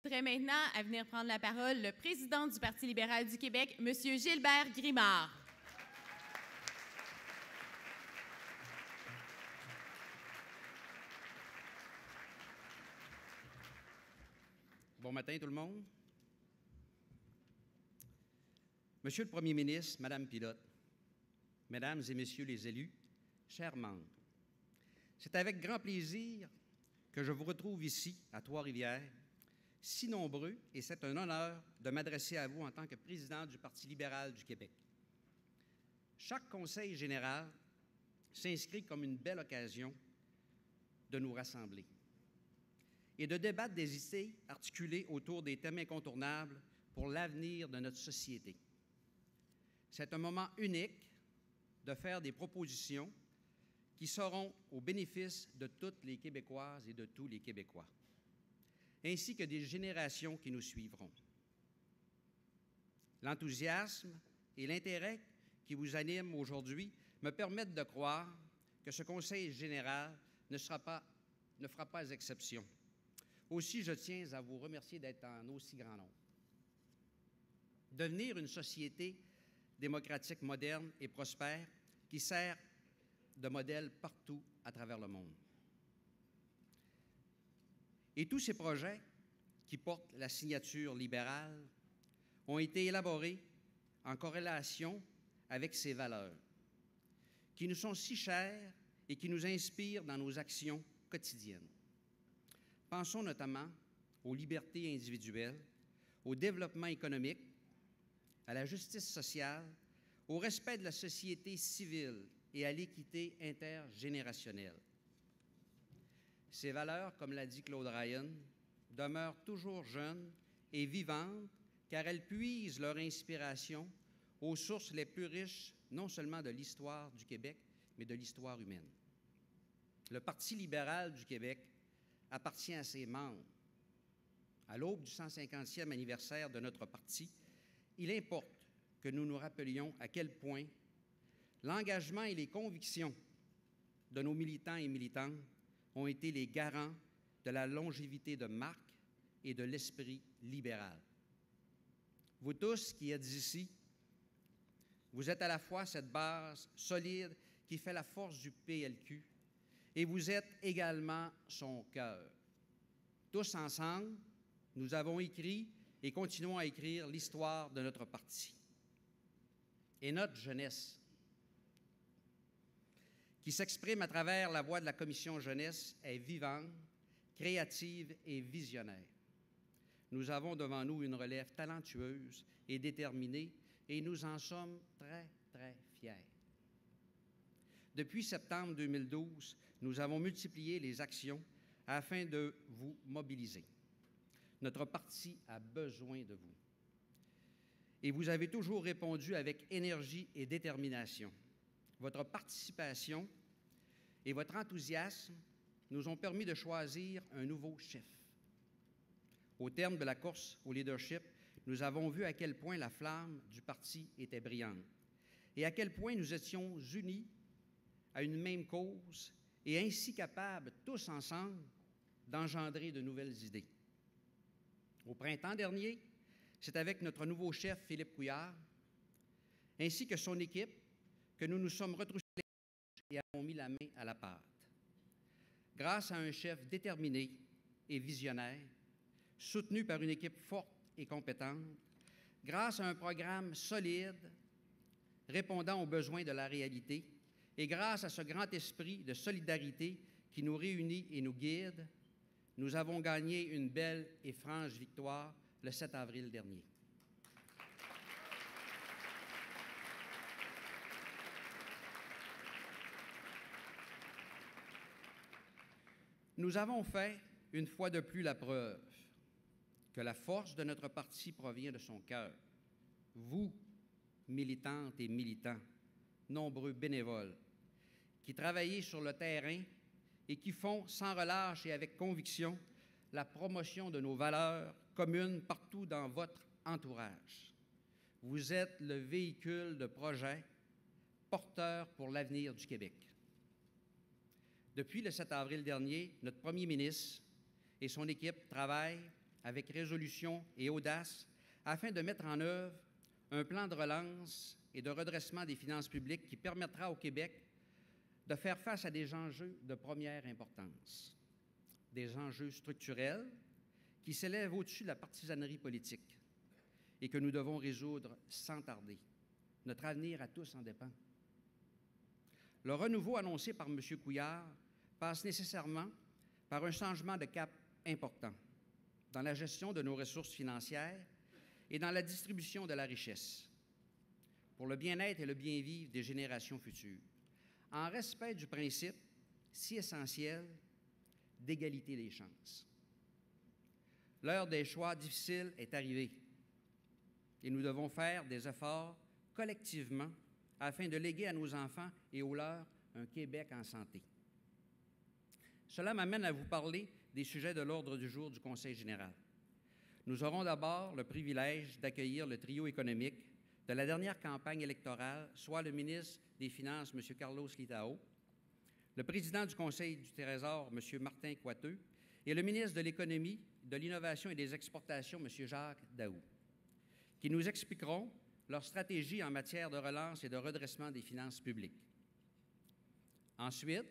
J'inviterai maintenant à venir prendre la parole le président du Parti libéral du Québec, M. Gilbert Grimard. Bon matin, tout le monde. Monsieur le Premier ministre, Madame Pilote, Mesdames et Messieurs les élus, chers membres, c'est avec grand plaisir que je vous retrouve ici, à Trois-Rivières, si nombreux, et c'est un honneur de m'adresser à vous en tant que président du Parti libéral du Québec. Chaque conseil général s'inscrit comme une belle occasion de nous rassembler et de débattre des idées articulées autour des thèmes incontournables pour l'avenir de notre société. C'est un moment unique de faire des propositions qui seront au bénéfice de toutes les Québécoises et de tous les Québécois, ainsi que des générations qui nous suivront. L'enthousiasme et l'intérêt qui vous animent aujourd'hui me permettent de croire que ce Conseil général ne fera pas exception. Aussi, je tiens à vous remercier d'être en aussi grand nombre. Devenir une société démocratique moderne et prospère qui sert de modèle partout à travers le monde. Et tous ces projets qui portent la signature libérale ont été élaborés en corrélation avec ces valeurs qui nous sont si chères et qui nous inspirent dans nos actions quotidiennes. Pensons notamment aux libertés individuelles, au développement économique, à la justice sociale, au respect de la société civile et à l'équité intergénérationnelle. Ces valeurs, comme l'a dit Claude Ryan, demeurent toujours jeunes et vivantes car elles puisent leur inspiration aux sources les plus riches, non seulement de l'histoire du Québec, mais de l'histoire humaine. Le Parti libéral du Québec appartient à ses membres. À l'aube du 150e anniversaire de notre parti, il importe que nous nous rappelions à quel point l'engagement et les convictions de nos militants et militantes ont été les garants de la longévité de marque et de l'esprit libéral. Vous tous qui êtes ici, vous êtes à la fois cette base solide qui fait la force du PLQ et vous êtes également son cœur. Tous ensemble, nous avons écrit et continuons à écrire l'histoire de notre parti. Et notre jeunesse, qui s'exprime à travers la voix de la Commission jeunesse, est vivante, créative et visionnaire. Nous avons devant nous une relève talentueuse et déterminée, et nous en sommes très, très fiers. Depuis septembre 2012, nous avons multiplié les actions afin de vous mobiliser. Notre parti a besoin de vous. Et vous avez toujours répondu avec énergie et détermination. Votre participation et votre enthousiasme nous ont permis de choisir un nouveau chef. Au terme de la course au leadership, nous avons vu à quel point la flamme du parti était brillante et à quel point nous étions unis à une même cause et ainsi capables, tous ensemble, d'engendrer de nouvelles idées. Au printemps dernier, c'est avec notre nouveau chef, Philippe Couillard, ainsi que son équipe, que nous nous sommes retroussés les manches et avons mis la main à la pâte. Grâce à un chef déterminé et visionnaire, soutenu par une équipe forte et compétente, grâce à un programme solide, répondant aux besoins de la réalité, et grâce à ce grand esprit de solidarité qui nous réunit et nous guide, nous avons gagné une belle et franche victoire le 7 avril dernier. Nous avons fait, une fois de plus, la preuve que la force de notre parti provient de son cœur. Vous, militantes et militants, nombreux bénévoles, qui travaillez sur le terrain et qui font sans relâche et avec conviction la promotion de nos valeurs communes partout dans votre entourage. Vous êtes le véhicule de projets porteurs pour l'avenir du Québec. Depuis le 7 avril dernier, notre premier ministre et son équipe travaillent avec résolution et audace afin de mettre en œuvre un plan de relance et de redressement des finances publiques qui permettra au Québec de faire face à des enjeux de première importance, des enjeux structurels qui s'élèvent au-dessus de la partisanerie politique et que nous devons résoudre sans tarder. Notre avenir à tous en dépend. Le renouveau annoncé par M. Couillard passe nécessairement par un changement de cap important dans la gestion de nos ressources financières et dans la distribution de la richesse, pour le bien-être et le bien-vivre des générations futures, en respect du principe si essentiel d'égalité des chances. L'heure des choix difficiles est arrivée et nous devons faire des efforts collectivement afin de léguer à nos enfants et aux leurs un Québec en santé. Cela m'amène à vous parler des sujets de l'ordre du jour du Conseil général. Nous aurons d'abord le privilège d'accueillir le trio économique de la dernière campagne électorale, soit le ministre des Finances, M. Carlos Litao, le président du Conseil du Trésor, M. Martin Coiteux, et le ministre de l'Économie, de l'Innovation et des Exportations, M. Jacques Daoust, qui nous expliqueront leur stratégie en matière de relance et de redressement des finances publiques. Ensuite,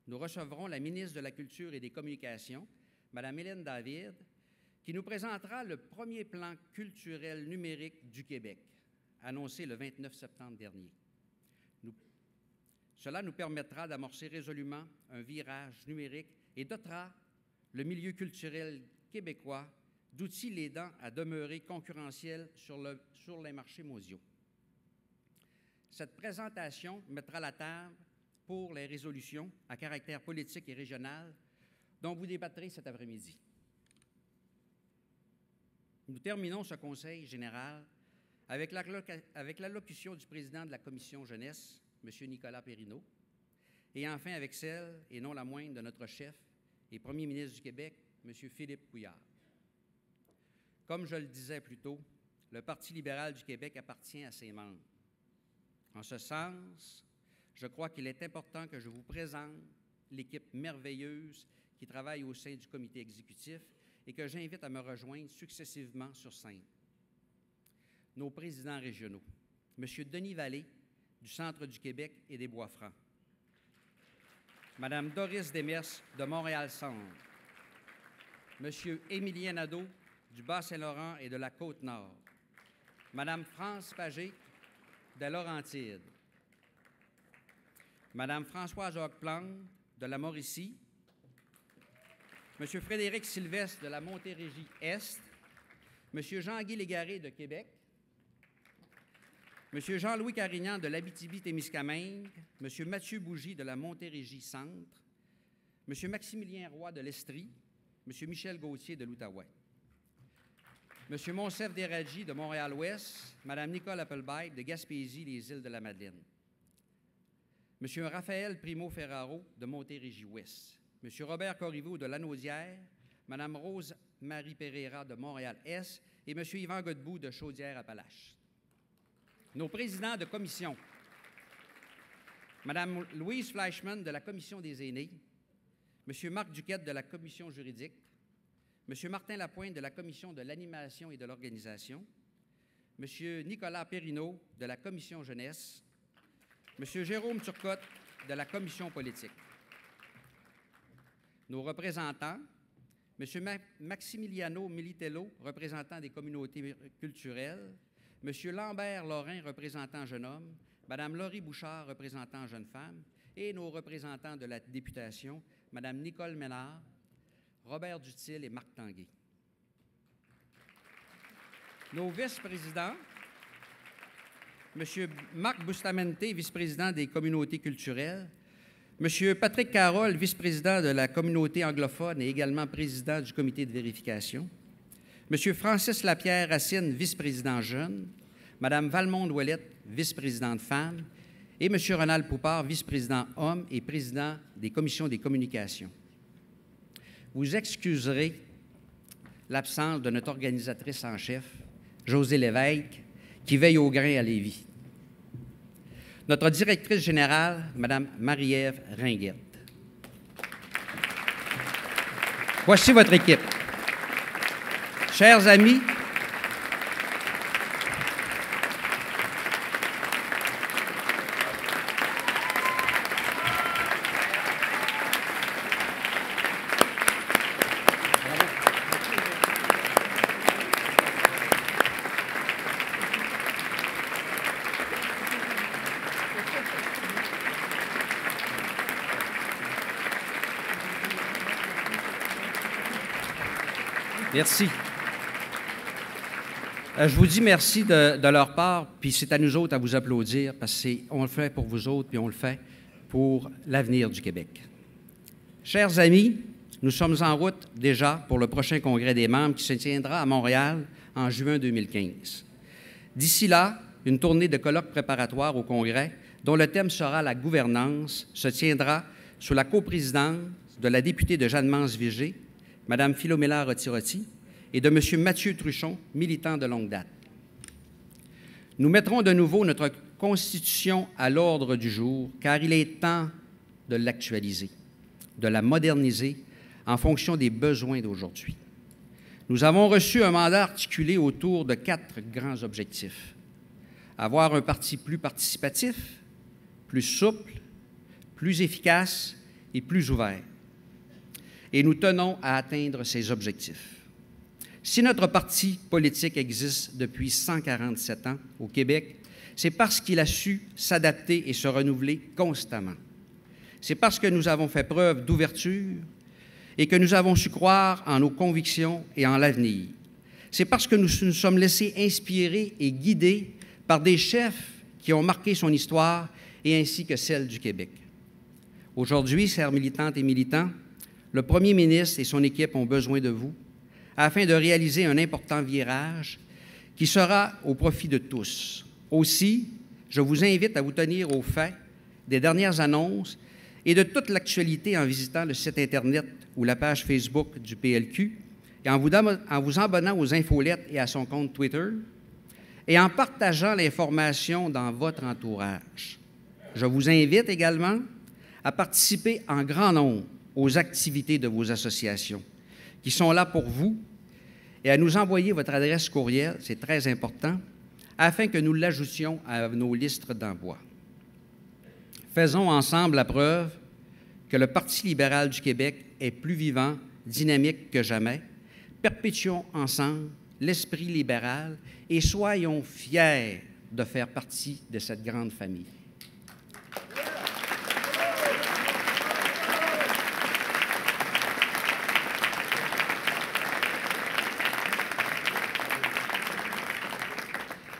nous recevrons la ministre de la Culture et des Communications, Mme Hélène David, qui nous présentera le premier plan culturel numérique du Québec, annoncé le 29 septembre dernier. Cela nous permettra d'amorcer résolument un virage numérique et dotera le milieu culturel québécois d'outils l'aidant à demeurer concurrentiel sur les marchés mondiaux. Cette présentation mettra la table pour les résolutions à caractère politique et régional dont vous débattrez cet après-midi. Nous terminons ce Conseil général avec l'allocution du président de la Commission jeunesse, M. Nicolas Périneau, et enfin avec celle, et non la moindre, de notre chef et premier ministre du Québec, M. Philippe Couillard. Comme je le disais plus tôt, le Parti libéral du Québec appartient à ses membres. En ce sens, je crois qu'il est important que je vous présente l'équipe merveilleuse qui travaille au sein du comité exécutif et que j'invite à me rejoindre successivement sur scène. Nos présidents régionaux, M. Denis Vallée, du Centre du Québec et des Bois-Francs, Mme Doris Demers, de Montréal-Centre, M. Émilien Nadeau, du Bas-Saint-Laurent et de la Côte-Nord, Mme France Pagé, de Laurentides, Mme Françoise Ocplante, de la Mauricie, M. Frédéric Sylvestre, de la Montérégie-Est, M. Jean-Guy Légaré, de Québec, M. Jean-Louis Carignan, de l'Abitibi-Témiscamingue, M. Mathieu Bougie, de la Montérégie-Centre, M. Maximilien Roy, de l'Estrie, M. Michel Gauthier, de l'Outaouais, M. Monsef Deradji, de Montréal-Ouest, Mme Nicole Appleby, de Gaspésie, les îles de la Madeleine, M. Raphaël Primo-Ferraro, de Montérégie-Ouest, M. Robert Corriveau, de Lanaudière, Mme Rose-Marie Pereira, de Montréal-Est, et M. Yvan Godbout, de Chaudière-Appalaches. Nos présidents de commission, Mme Louise Fleischmann, de la Commission des aînés, M. Marc Duquette, de la Commission juridique, M. Martin Lapointe, de la Commission de l'animation et de l'organisation, M. Nicolas Périneau, de la Commission jeunesse, M. Jérôme Turcotte, de la Commission politique. Nos représentants, M. Maximiliano Militello, représentant des communautés culturelles, M. Lambert Lorrain, représentant jeune homme, Mme Laurie Bouchard, représentant jeune femme, et nos représentants de la députation, Mme Nicole Ménard, Robert Dutil et Marc Tanguay. Nos vice-présidents, M. Marc Bustamante, vice-président des communautés culturelles, M. Patrick Carole, vice-président de la communauté anglophone et également président du comité de vérification, M. Francis Lapierre-Racine, vice-président jeune, Mme Valmonde Ouellette, vice-présidente femme, et M. Ronald Poupard, vice-président homme et président des commissions des communications. Vous excuserez l'absence de notre organisatrice en chef, Josée Lévesque, qui veille au grain à Lévis. Notre directrice générale, Mme Marie-Ève Ringuette. Voici votre équipe. Chers amis, merci. Je vous dis merci de leur part, puis c'est à nous autres à vous applaudir, parce qu'on le fait pour vous autres, puis on le fait pour l'avenir du Québec. Chers amis, nous sommes en route déjà pour le prochain congrès des membres qui se tiendra à Montréal en juin 2015. D'ici là, une tournée de colloques préparatoires au congrès, dont le thème sera la gouvernance, se tiendra sous la coprésidence de la députée de Jeanne-Mance-Vigée, Mme Philomela Roti-Roti, et de M. Mathieu Truchon, militant de longue date. Nous mettrons de nouveau notre Constitution à l'ordre du jour, car il est temps de l'actualiser, de la moderniser en fonction des besoins d'aujourd'hui. Nous avons reçu un mandat articulé autour de 4 grands objectifs. Avoir un parti plus participatif, plus souple, plus efficace et plus ouvert. Et nous tenons à atteindre ces objectifs. Si notre parti politique existe depuis 147 ans au Québec, c'est parce qu'il a su s'adapter et se renouveler constamment. C'est parce que nous avons fait preuve d'ouverture et que nous avons su croire en nos convictions et en l'avenir. C'est parce que nous nous sommes laissés inspirer et guider par des chefs qui ont marqué son histoire et ainsi que celle du Québec. Aujourd'hui, chers militantes et militants, le premier ministre et son équipe ont besoin de vous afin de réaliser un important virage qui sera au profit de tous. Aussi, je vous invite à vous tenir au fait des dernières annonces et de toute l'actualité en visitant le site Internet ou la page Facebook du PLQ et en vous abonnant aux infolettes et à son compte Twitter et en partageant l'information dans votre entourage. Je vous invite également à participer en grand nombre aux activités de vos associations qui sont là pour vous et à nous envoyer votre adresse courriel, c'est très important, afin que nous l'ajoutions à nos listes d'envoi. Faisons ensemble la preuve que le Parti libéral du Québec est plus vivant, dynamique que jamais. Perpétuons ensemble l'esprit libéral et soyons fiers de faire partie de cette grande famille.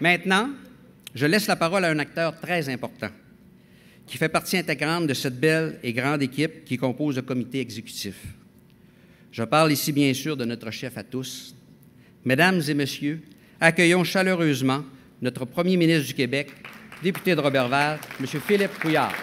Maintenant, je laisse la parole à un acteur très important qui fait partie intégrante de cette belle et grande équipe qui compose le comité exécutif. Je parle ici, bien sûr, de notre chef à tous. Mesdames et messieurs, accueillons chaleureusement notre premier ministre du Québec, député de Roberval, M. Philippe Couillard.